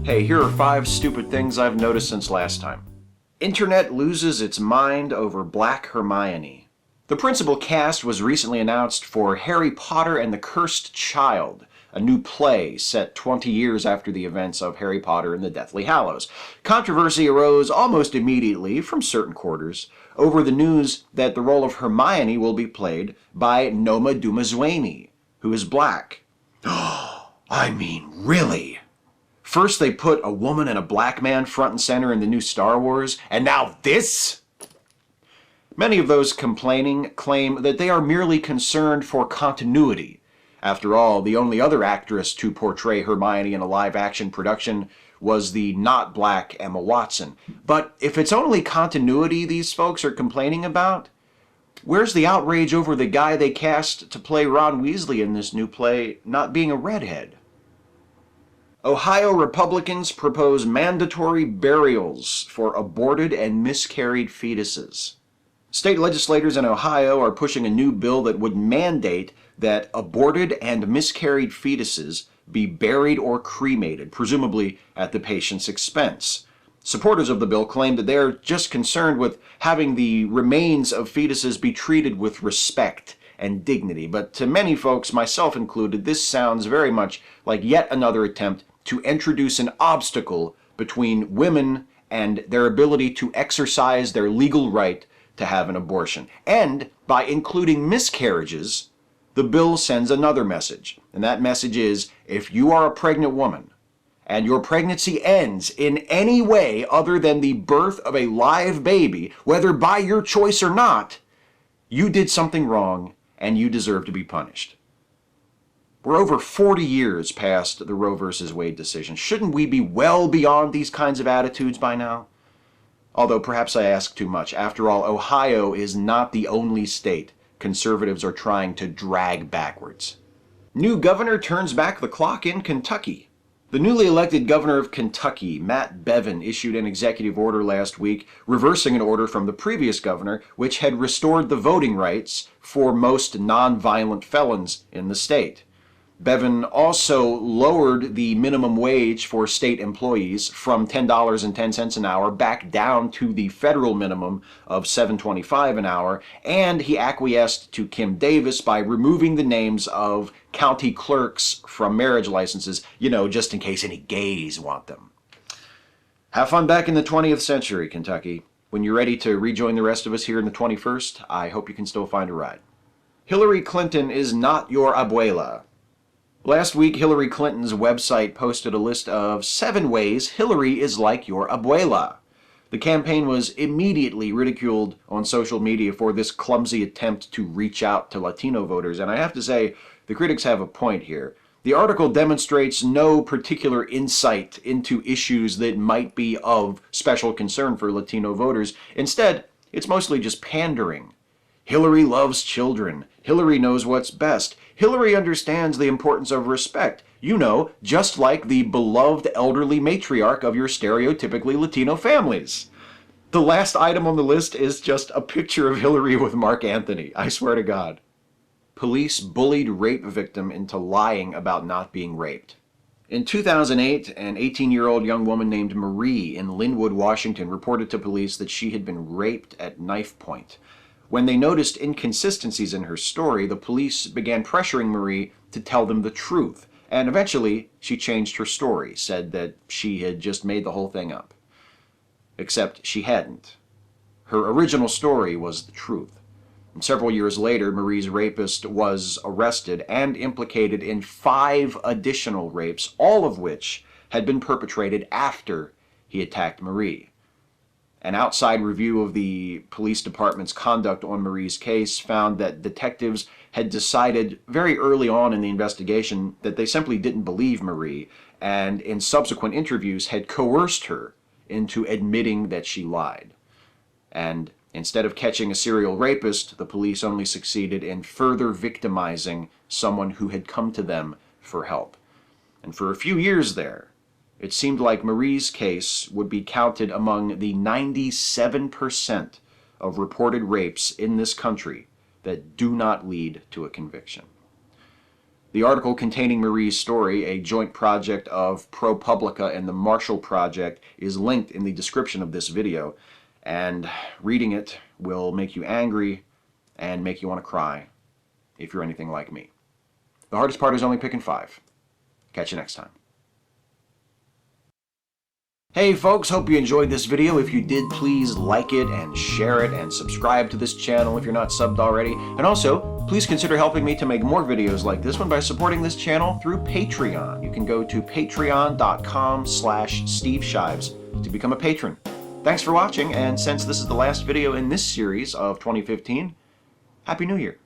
Hey, here are 5 stupid things I've noticed since last time. Internet loses its mind over Black Hermione. The principal cast was recently announced for Harry Potter and the Cursed Child, a new play set 20 years after the events of Harry Potter and the Deathly Hallows. Controversy arose almost immediately from certain quarters over the news that the role of Hermione will be played by Noma Dumezweni, who is black. I mean, really? First they put a woman and a black man front and center in the new Star Wars, and now this? Many of those complaining claim that they are merely concerned for continuity. After all, the only other actress to portray Hermione in a live-action production was the not black Emma Watson. But if it's only continuity these folks are complaining about, where's the outrage over the guy they cast to play Ron Weasley in this new play not being a redhead? Ohio Republicans propose mandatory burials for aborted and miscarried fetuses. State legislators in Ohio are pushing a new bill that would mandate that aborted and miscarried fetuses be buried or cremated, presumably at the patient's expense. Supporters of the bill claim that they are just concerned with having the remains of fetuses be treated with respect and dignity. But to many folks, myself included, this sounds very much like yet another attempt to introduce an obstacle between women and their ability to exercise their legal right to have an abortion. And by including miscarriages, the bill sends another message. And that message is, if you are a pregnant woman and your pregnancy ends in any way other than the birth of a live baby, whether by your choice or not, you did something wrong and you deserve to be punished. We're over 40 years past the Roe v. Wade decision. Shouldn't we be well beyond these kinds of attitudes by now? Although perhaps I ask too much. After all, Ohio is not the only state conservatives are trying to drag backwards. New governor turns back the clock in Kentucky. The newly elected governor of Kentucky, Matt Bevin, issued an executive order last week reversing an order from the previous governor, which had restored the voting rights for most nonviolent felons in the state. Bevin also lowered the minimum wage for state employees from $10.10 an hour back down to the federal minimum of $7.25 an hour, and he acquiesced to Kim Davis by removing the names of county clerks from marriage licenses, just in case any gays want them. Have fun back in the 20th century, Kentucky. When you're ready to rejoin the rest of us here in the 21st, I hope you can still find a ride. Hillary Clinton is not your abuela. Last week, Hillary Clinton's website posted a list of 7 ways Hillary is like your abuela. The campaign was immediately ridiculed on social media for this clumsy attempt to reach out to Latino voters, and I have to say, the critics have a point here. The article demonstrates no particular insight into issues that might be of special concern for Latino voters. Instead, it's mostly just pandering. Hillary loves children. Hillary knows what's best. Hillary understands the importance of respect. Just like the beloved elderly matriarch of your stereotypically Latino families. The last item on the list is just a picture of Hillary with Mark Anthony. I swear to God. Police bullied rape victim into lying about not being raped. In 2008, an 18-year-old young woman named Marie in Linwood, Washington, reported to police that she had been raped at knife point. When they noticed inconsistencies in her story, the police began pressuring Marie to tell them the truth, and eventually she changed her story, said that she had just made the whole thing up. Except she hadn't. Her original story was the truth. And several years later, Marie's rapist was arrested and implicated in 5 additional rapes, all of which had been perpetrated after he attacked Marie. An outside review of the police department's conduct on Marie's case found that detectives had decided very early on in the investigation that they simply didn't believe Marie, and in subsequent interviews had coerced her into admitting that she lied. And instead of catching a serial rapist, the police only succeeded in further victimizing someone who had come to them for help. And for a few years there, it seemed like Marie's case would be counted among the 97% of reported rapes in this country that do not lead to a conviction. The article containing Marie's story, a joint project of Pro Publica and the Marshall Project, is linked in the description of this video, and reading it will make you angry and make you want to cry if you're anything like me. The hardest part is only picking 5. Catch you next time. Hey folks, hope you enjoyed this video. If you did, please like it and share it and subscribe to this channel if you're not subbed already. And also, please consider helping me to make more videos like this one by supporting this channel through Patreon. You can go to patreon.com/SteveShives to become a patron. Thanks for watching, and since this is the last video in this series of 2015, Happy New Year.